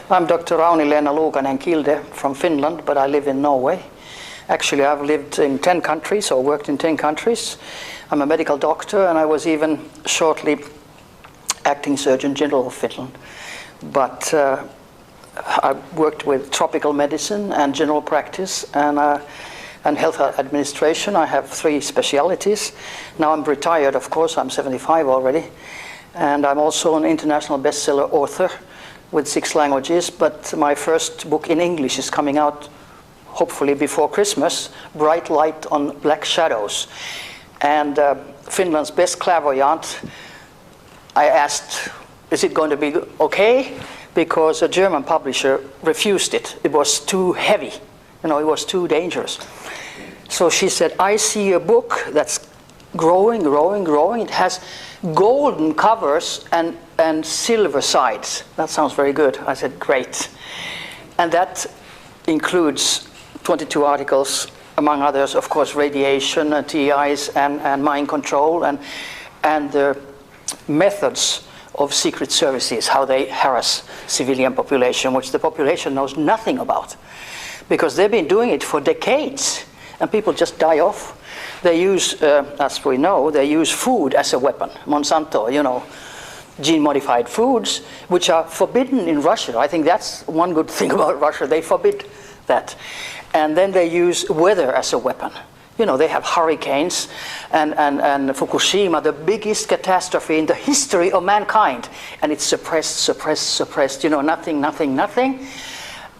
I'm Dr. Rauni-Leena Luukanen-Kilde from Finland, but I live in Norway. Actually, I've lived in 10 countries or worked in 10 countries. I'm a medical doctor, and I was even shortly acting Surgeon General of Finland. But I worked with tropical medicine and general practice and health administration. I have 3 specialities. Now I'm retired, of course. I'm 75 already. And I'm also an international bestseller author with 6 languages, but my first book in English is coming out hopefully before Christmas, Bright Light on Black Shadows. And Finland's best clairvoyant, I asked, is it going to be okay? Because a German publisher refused it. It was too heavy, it was too dangerous. So she said, I see a book that's growing. It has golden covers and silver sides. That sounds very good. I said, great. And that includes 22 articles, among others, of course, radiation, TIs, and mind control, and the methods of secret services, how they harass civilian population, which the population knows nothing about. Because they've been doing it for decades, and people just die off. They use, as we know, they use food as a weapon. Monsanto, gene-modified foods, which are forbidden in Russia. I think that's one good thing about Russia. They forbid that. And then they use weather as a weapon. They have hurricanes and Fukushima, the biggest catastrophe in the history of mankind. And it's suppressed, nothing.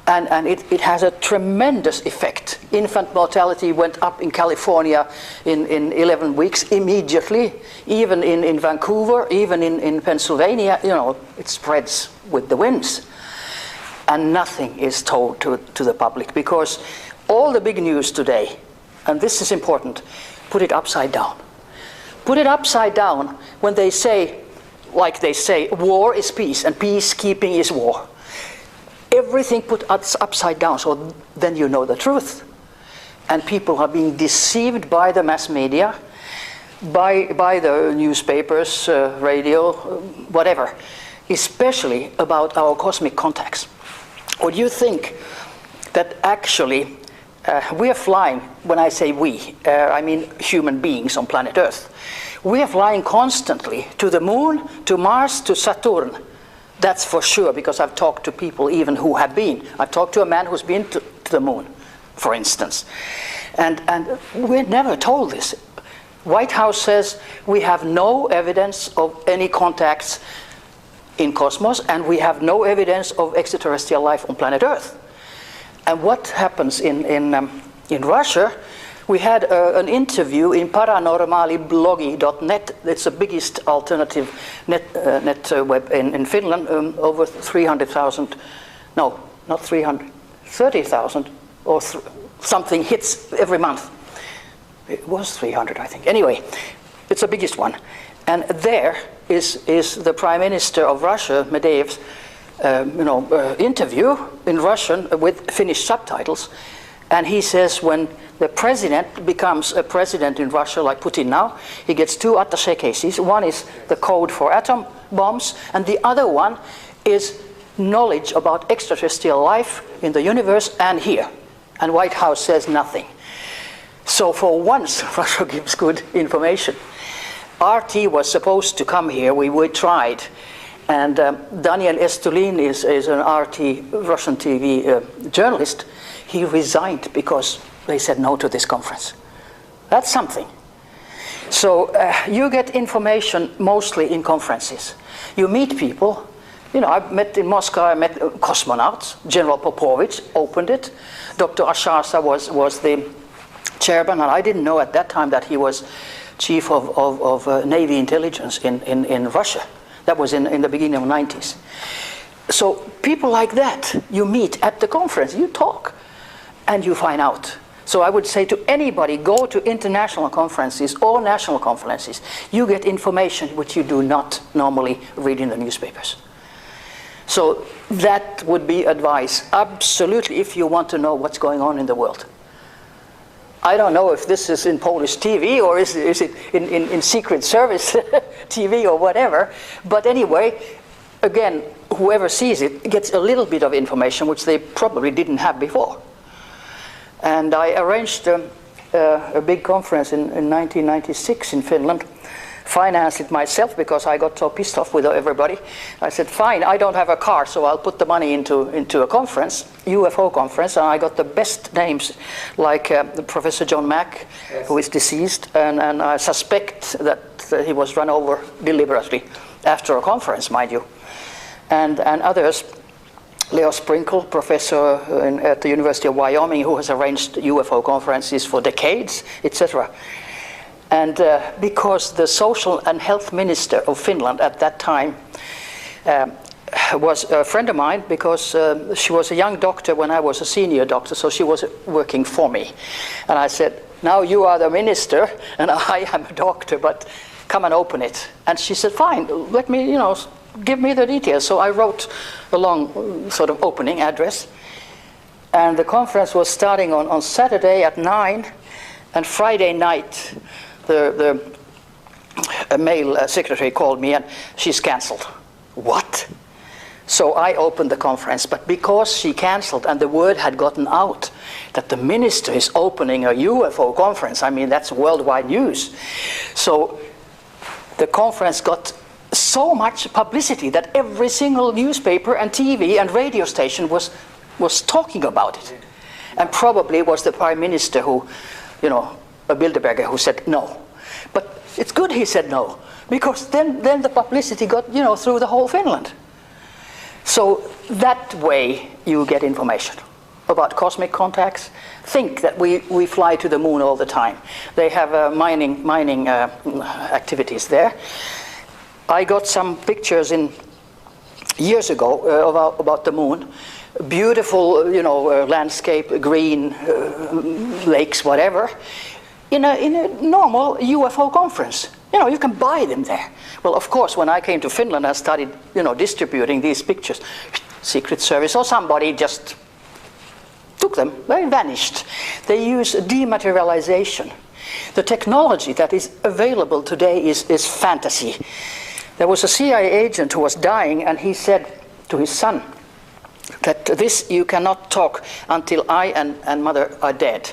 And it has a tremendous effect. Infant mortality went up in California in 11 weeks immediately. Even in Vancouver, even in Pennsylvania, it spreads with the winds. And nothing is told to the public, because all the big news today, and this is important, put it upside down. Put it upside down when they say, like they say, war is peace and peacekeeping is war. Everything put upside down, so then you know the truth. And people are being deceived by the mass media, by the newspapers, radio, whatever, especially about our cosmic contacts. Or do you think that actually we are flying, when I say we, I mean human beings on planet Earth. We are flying constantly to the moon, to Mars, to Saturn. That's for sure, because I've talked to people even who have been. I've talked to a man who's been to the moon, for instance. And we're never told this. White House says we have no evidence of any contacts in cosmos, and we have no evidence of extraterrestrial life on planet Earth. And what happens in Russia? We had an interview in paranormaliblogi.net. It's the biggest alternative net web in Finland. Over 300,000, no, not 300, 30,000 or something hits every month. It was 300, I think. Anyway, it's the biggest one. And there is the Prime Minister of Russia, Medvedev's interview in Russian with Finnish subtitles. And he says when the president becomes a president in Russia, like Putin now, he gets 2 attaché cases. One is the code for atom bombs, and the other one is knowledge about extraterrestrial life in the universe and here. And White House says nothing. So for once, Russia gives good information. RT was supposed to come here. We tried. And Daniel Estulin is an RT Russian TV journalist. He resigned because they said no to this conference. That's something. So you get information mostly in conferences. You meet people. I met in Moscow, I met cosmonauts. General Popovich opened it. Dr. Ashasa was the chairman, and I didn't know at that time that he was chief of Navy intelligence in Russia. That was in the beginning of the 90s. So people like that, you meet at the conference, you talk, and you find out. So I would say to anybody, go to international conferences or national conferences. You get information which you do not normally read in the newspapers. So that would be advice, absolutely, if you want to know what's going on in the world. I don't know if this is in Polish TV or is it in Secret Service TV or whatever. But anyway, again, whoever sees it gets a little bit of information which they probably didn't have before. And I arranged a big conference in 1996 in Finland, financed it myself because I got so pissed off with everybody. I said, fine, I don't have a car, so I'll put the money into a conference, UFO conference, and I got the best names, like Professor John Mack, yes, who is deceased, and I suspect that he was run over deliberately after a conference, mind you, and others. Leo Sprinkle, professor at the University of Wyoming, who has arranged UFO conferences for decades, etc. And because the social and health minister of Finland at that time was a friend of mine, because she was a young doctor when I was a senior doctor, so she was working for me. And I said, now you are the minister and I am a doctor, but come and open it. And she said, fine, let me, give me the details. So I wrote a long sort of opening address. And the conference was starting on Saturday at 9, and Friday night the male secretary called me and she's cancelled. What? So I opened the conference, but because she cancelled and the word had gotten out that the minister is opening a UFO conference, I mean, that's worldwide news. So the conference got so much publicity that every single newspaper and TV and radio station was talking about it. And probably it was the prime minister who, a Bilderberger, who said no. But it's good he said no, because then the publicity got, through the whole Finland. So that way you get information about cosmic contacts. Think that we fly to the moon all the time. They have mining activities there. I got some pictures years ago about the moon. Beautiful, landscape, green, lakes, whatever. In a normal UFO conference. You can buy them there. Well, of course, when I came to Finland, I started, distributing these pictures. Secret Service or somebody just took them. They vanished. They use dematerialization. The technology that is available today is fantasy. There was a CIA agent who was dying, and he said to his son that this you cannot talk until I and mother are dead.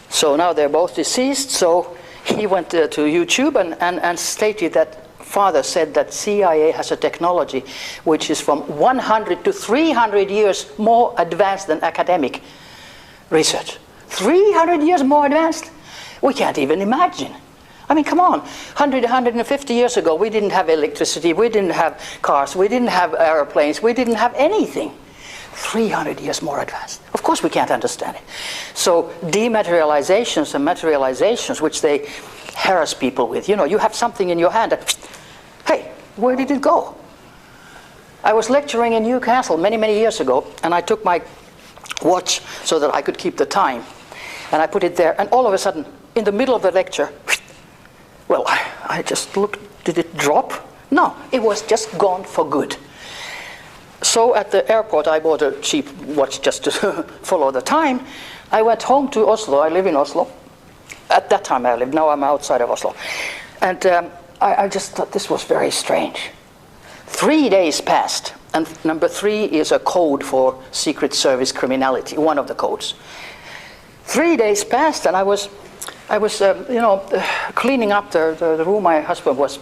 So now they're both deceased, so he went to YouTube and stated that father said that CIA has a technology which is from 100 to 300 years more advanced than academic research. 300 years more advanced? We can't even imagine. I mean, come on, 150 years ago, we didn't have electricity, we didn't have cars, we didn't have airplanes, we didn't have anything. 300 years more advanced. Of course we can't understand it. So dematerializations and materializations, which they harass people with, you have something in your hand and, hey, where did it go? I was lecturing in Newcastle many, many years ago, and I took my watch so that I could keep the time. And I put it there, and all of a sudden, in the middle of the lecture, well, I just looked, did it drop? No, it was just gone for good. So at the airport, I bought a cheap watch just to follow the time. I went home to Oslo. I live in Oslo. At that time I lived, now I'm outside of Oslo. And I just thought this was very strange. 3 days passed, and number 3 is a code for Secret Service criminality, one of the codes. 3 days passed, and I was cleaning up the room. My husband was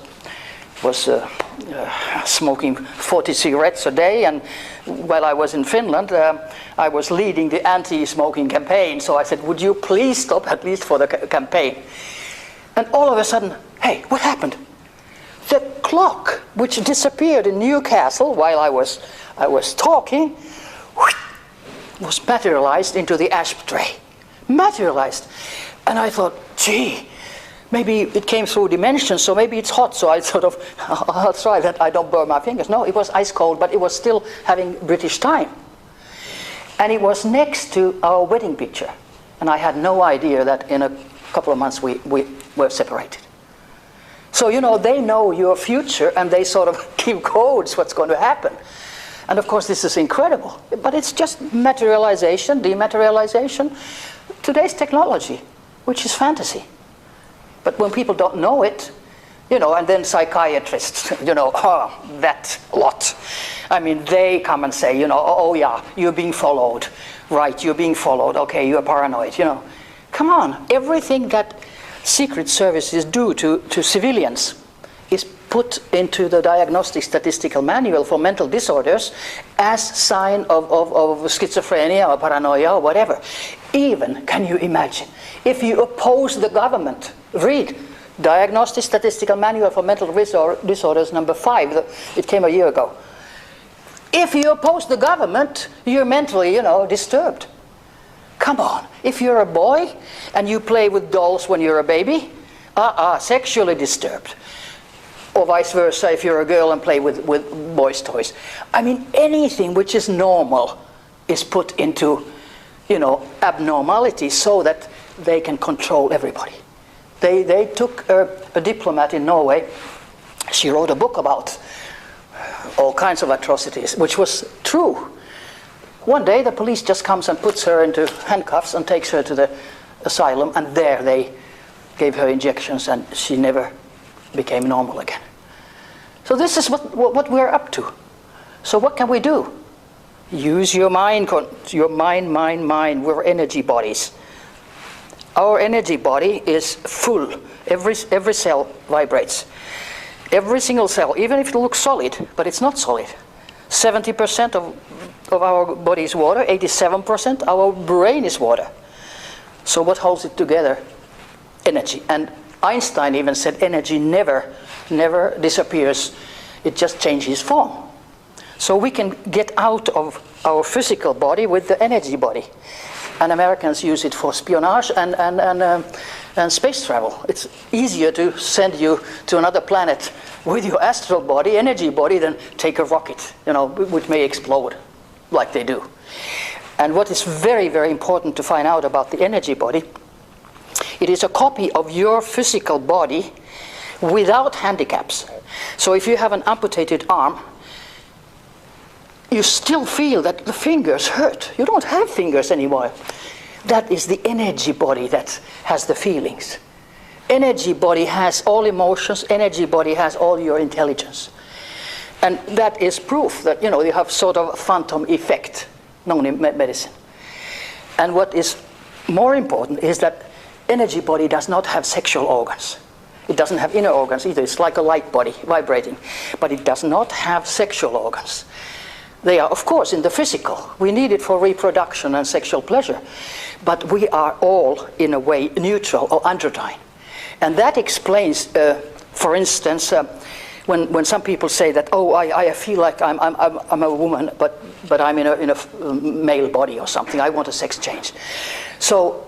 smoking 40 cigarettes a day, and while I was in Finland, I was leading the anti-smoking campaign. So I said, would you please stop at least for the campaign? And all of a sudden, hey, what happened? The clock, which disappeared in Newcastle while I was talking, was materialized into the ashtray. Materialized. And I thought, gee, maybe it came through dimensions, so maybe it's hot, so I I'll try that, I don't burn my fingers. No, it was ice cold, but it was still having British time. And it was next to our wedding picture. And I had no idea that in a couple of months we were separated. So, they know your future, and they sort of give codes what's going to happen. And of course, this is incredible. But it's just materialization, dematerialization, today's technology, which is fantasy. But when people don't know it, You know, and then psychiatrists, you know, oh, that lot. I mean, they come and say, you know, oh yeah, you're being followed. Right, you're being followed. Okay, you're paranoid, you know. Come on, everything that secret services do to civilians is put into the Diagnostic Statistical Manual for Mental Disorders as sign of schizophrenia or paranoia or whatever. Even, can you imagine, if you oppose the government, read Diagnostic Statistical Manual for Mental Disorders number 5, it came a year ago. If you oppose the government, you're mentally, you know, disturbed. Come on, if you're a boy and you play with dolls when you're a baby, sexually disturbed. Or vice versa, if you're a girl and play with boys' toys. I mean, anything which is normal is put into, you know, abnormality so that they can control everybody. They took a diplomat in Norway. She wrote a book about all kinds of atrocities, which was true. One day the police just comes and puts her into handcuffs and takes her to the asylum, and there they gave her injections and she never became normal again. So this is what we're up to. So what can we do? Use your mind, mind. We're energy bodies. Our energy body is full. Every cell vibrates. Every single cell, even if it looks solid, but it's not solid. 70% of our body is water, 87% our brain is water. So what holds it together? Energy. And Einstein even said energy never disappears, it just changes form. So we can get out of our physical body with the energy body. And Americans use it for espionage and space travel. It's easier to send you to another planet with your astral body, energy body, than take a rocket, you know, which may explode like they do. And what is very, very important to find out about the energy body, it is a copy of your physical body without handicaps. So if you have an amputated arm, you still feel that the fingers hurt. You don't have fingers anymore. That is the energy body that has the feelings. Energy body has all emotions. Energy body has all your intelligence. And that is proof that, you know, you have sort of a phantom effect known in medicine. And what is more important is that energy body does not have sexual organs. It doesn't have inner organs either. It's like a light body vibrating. But it does not have sexual organs. They are, of course, in the physical. We need it for reproduction and sexual pleasure. But we are all, in a way, neutral or androgyne. And that explains, for instance, when some people say that, oh, I feel like I'm a woman, but I'm in a male body or something. I want a sex change. So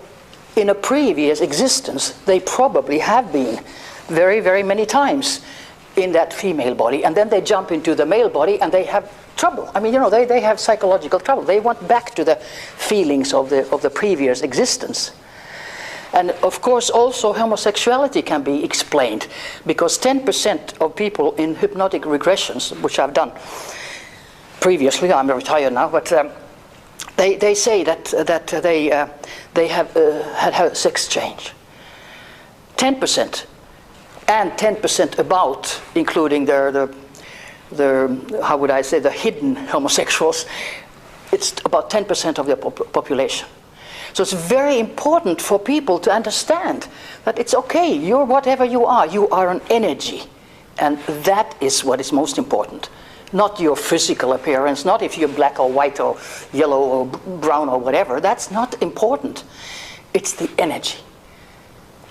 in a previous existence, they probably have been very, very many times in that female body. And then they jump into the male body and they have trouble. I mean, you know, they have psychological trouble. They want back to the feelings of the previous existence. And of course, also homosexuality can be explained, because 10% of people in hypnotic regressions, which I've done previously, I'm retired now, but they say that they have had sex change. 10%, and 10% about, including the how would I say, the hidden homosexuals. It's about 10% of the population. So it's very important for people to understand that it's okay, you're whatever you are an energy. And that is what is most important. Not your physical appearance, not if you're black or white or yellow or brown or whatever. That's not important. It's the energy.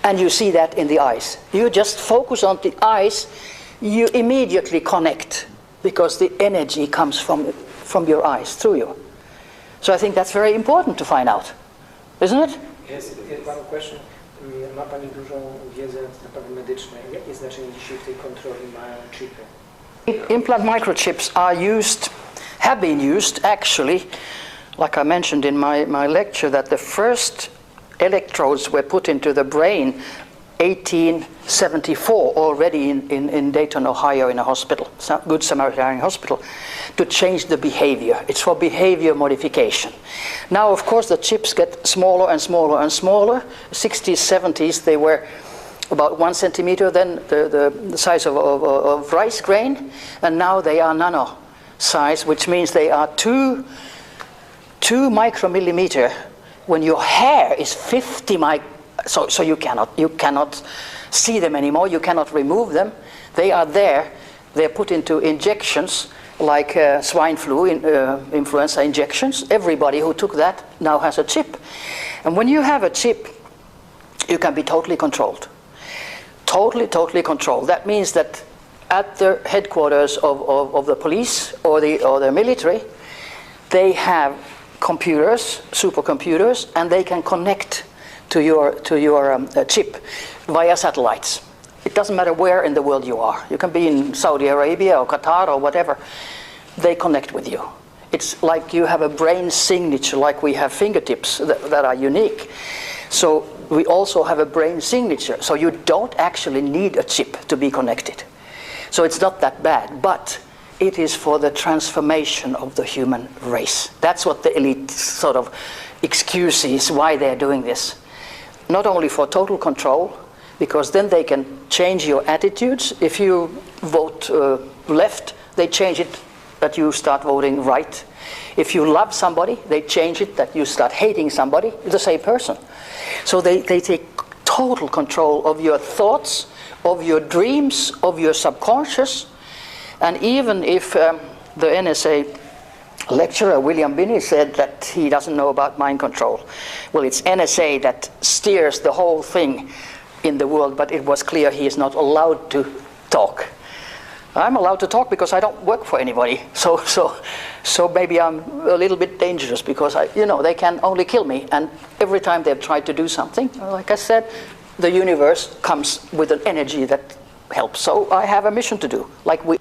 And you see that in the eyes. You just focus on the eyes, you immediately connect, because the energy comes from your eyes, through you. So I think that's very important to find out. Isn't it? Jest one question. Ma Pani dużą wiedzę na pewno medyczną. Jakie znaczenie dzisiaj w tej kontroli mają chipy? Implant microchips have been used actually, like I mentioned in my lecture, that the first electrodes were put into the brain 1874 already in Dayton, Ohio, in a hospital, Good Samaritan Hospital, to change the behavior. It's for behavior modification. Now, of course, the chips get smaller and smaller and smaller. 60s, 70s, they were about 1 centimeter, then the size of rice grain, and now they are nano size, which means they are 2 micromillimeter. When your hair is 50 so you cannot see them anymore. You cannot remove them. They are there. They're put into injections like swine flu, influenza injections. Everybody who took that now has a chip. And when you have a chip, you can be totally controlled. Totally controlled. That means that at the headquarters of the police or the military, they have computers, supercomputers, and they can connect to your chip via satellites. It doesn't matter where in the world you are. You can be in Saudi Arabia or Qatar or whatever. They connect with you. It's like you have a brain signature, like we have fingertips that are unique. So we also have a brain signature. So you don't actually need a chip to be connected. So it's not that bad, but it is for the transformation of the human race. That's what the elite sort of excuse is why they're doing this. Not only for total control, because then they can change your attitudes. If you vote left, they change it that you start voting right. If you love somebody, they change it that you start hating somebody, the same person. So they take total control of your thoughts, of your dreams, of your subconscious. And even if the NSA lecturer, William Binney, said that he doesn't know about mind control, well, it's NSA that steers the whole thing in the world, but it was clear he is not allowed to talk. I'm allowed to talk because I don't work for anybody. So maybe I'm a little bit dangerous because they can only kill me. And every time they've tried to do something, like I said, the universe comes with an energy that helps. So I have a mission to do, like we.